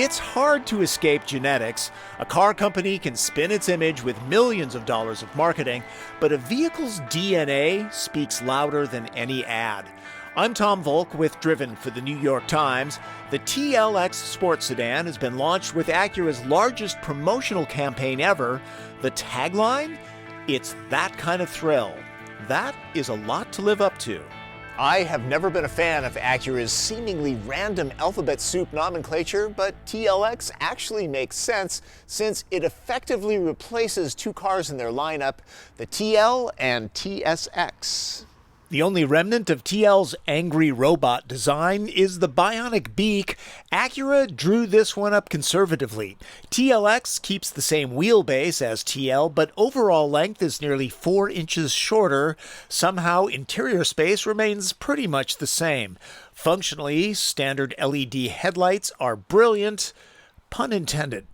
It's hard to escape genetics. A car company can spin its image with millions of dollars of marketing, but a vehicle's DNA speaks louder than any ad. I'm Tom Voelk with Driven for the New York Times. The TLX sports sedan has been launched with Acura's largest promotional campaign ever. The tagline? It's that kind of thrill. That is a lot to live up to. I have never been a fan of Acura's seemingly random alphabet soup nomenclature, but TLX actually makes sense since it effectively replaces two cars in their lineup, the TL and TSX. The only remnant of TL's angry robot design is the bionic beak. Acura drew this one up conservatively. TLX keeps the same wheelbase as TL, but overall length is nearly 4 inches shorter. Somehow, interior space remains pretty much the same. Functionally, standard LED headlights are brilliant, pun intended.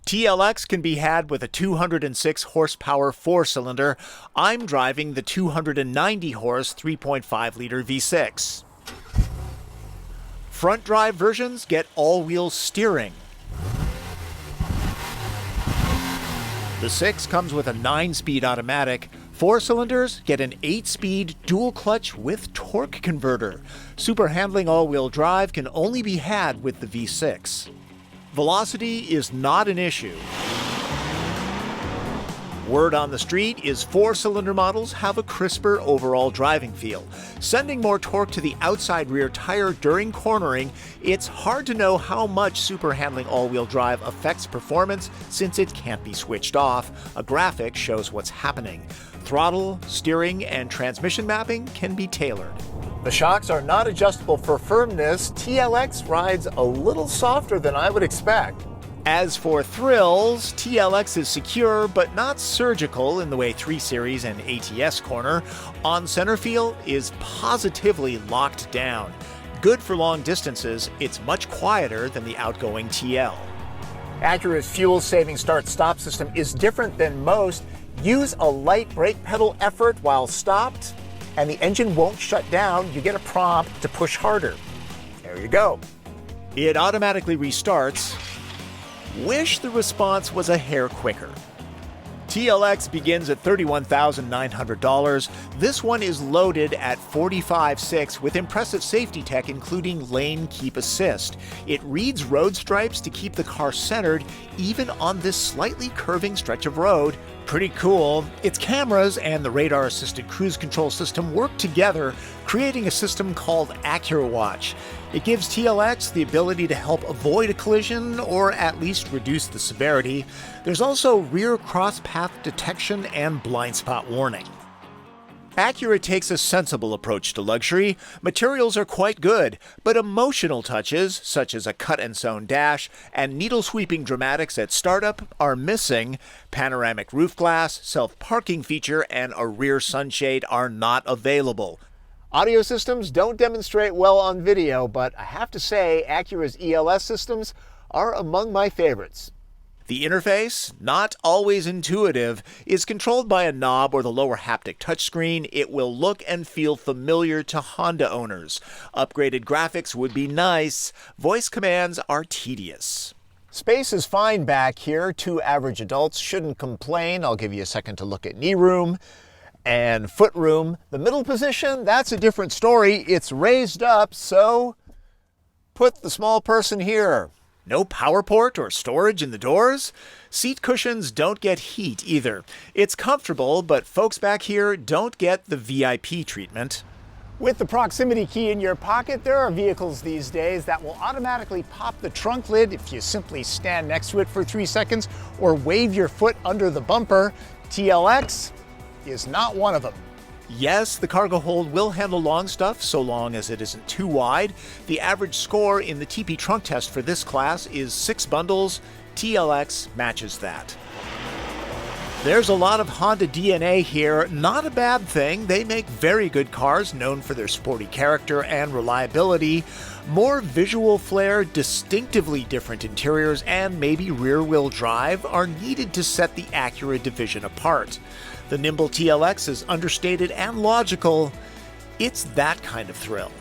TLX can be had with a 206 horsepower four-cylinder. I'm driving the 290 horse 3.5-liter V6. Front drive versions get all-wheel steering. The 6 comes with a 9-speed automatic. 4 cylinders get an 8-speed dual clutch with torque converter. Super handling all-wheel drive can only be had with the V6. Velocity is not an issue. Word on the street is 4-cylinder models have a crisper overall driving feel. Sending more torque to the outside rear tire during cornering, it's hard to know how much super handling all-wheel drive affects performance since it can't be switched off. A graphic shows what's happening. Throttle, steering, and transmission mapping can be tailored. The shocks are not adjustable for firmness. TLX rides a little softer than I would expect. As for thrills, TLX is secure but not surgical in the way 3 Series and ATS corner. On center feel is positively locked down. Good for long distances, it's much quieter than the outgoing TL. Acura's fuel-saving start-stop system is different than most. Use a light brake pedal effort while stopped, and the engine won't shut down. You get a prompt to push harder. There you go. It automatically restarts. Wish the response was a hair quicker. TLX begins at $31,900. This one is loaded at $45,600 with impressive safety tech including lane keep assist. It reads road stripes to keep the car centered even on this slightly curving stretch of road. Pretty cool. Its cameras and the radar-assisted cruise control system work together, creating a system called Acura Watch. It gives TLX the ability to help avoid a collision or at least reduce the severity. There's also rear cross-path detection and blind spot warning. Acura takes a sensible approach to luxury. Materials are quite good, but emotional touches, such as a cut-and-sewn dash and needle-sweeping dramatics at startup, are missing. Panoramic roof glass, self-parking feature, and a rear sunshade are not available. Audio systems don't demonstrate well on video, but I have to say Acura's ELS systems are among my favorites. The interface, not always intuitive, is controlled by a knob or the lower haptic touchscreen. It will look and feel familiar to Honda owners. Upgraded graphics would be nice. Voice commands are tedious. Space is fine back here. 2 average adults shouldn't complain. I'll give you a second to look at knee room and foot room. The middle position, that's a different story. It's raised up, so put the small person here. No power port or storage in the doors? Seat cushions don't get heat either. It's comfortable, but folks back here don't get the VIP treatment. With the proximity key in your pocket, there are vehicles these days that will automatically pop the trunk lid if you simply stand next to it for 3 seconds or wave your foot under the bumper. TLX is not one of them. Yes, the cargo hold will handle long stuff so long as it isn't too wide. The average score in the TP trunk test for this class is 6 bundles. TLX matches that. There's a lot of Honda DNA here. Not a bad thing. They make very good cars known for their sporty character and reliability. More visual flair, distinctively different interiors, and maybe rear-wheel drive are needed to set the Acura division apart. The nimble TLX is understated and logical. It's that kind of thrill.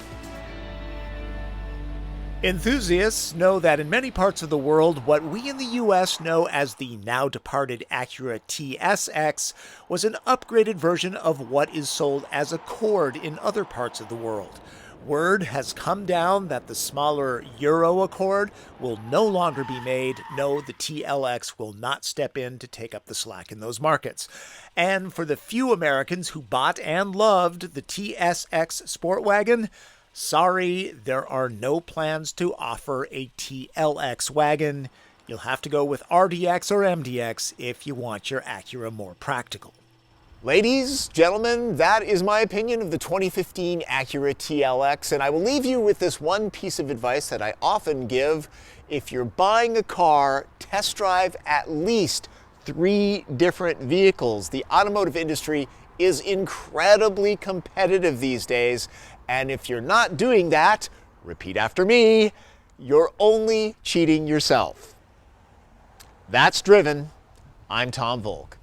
Enthusiasts know that in many parts of the world, what we in the US know as the now departed Acura TSX was an upgraded version of what is sold as Accord in other parts of the world. Word has come down that the smaller Euro Accord will no longer be made. No, the TLX will not step in to take up the slack in those markets. And for the few Americans who bought and loved the TSX Sport Wagon, sorry, there are no plans to offer a TLX wagon. You'll have to go with RDX or MDX if you want your Acura more practical. Ladies, gentlemen, that is my opinion of the 2015 Acura TLX, and I will leave you with this one piece of advice that I often give. If you're buying a car, test drive at least 3 different vehicles. The automotive industry is incredibly competitive these days, and if you're not doing that, repeat after me, you're only cheating yourself. That's Driven. I'm Tom Voelk.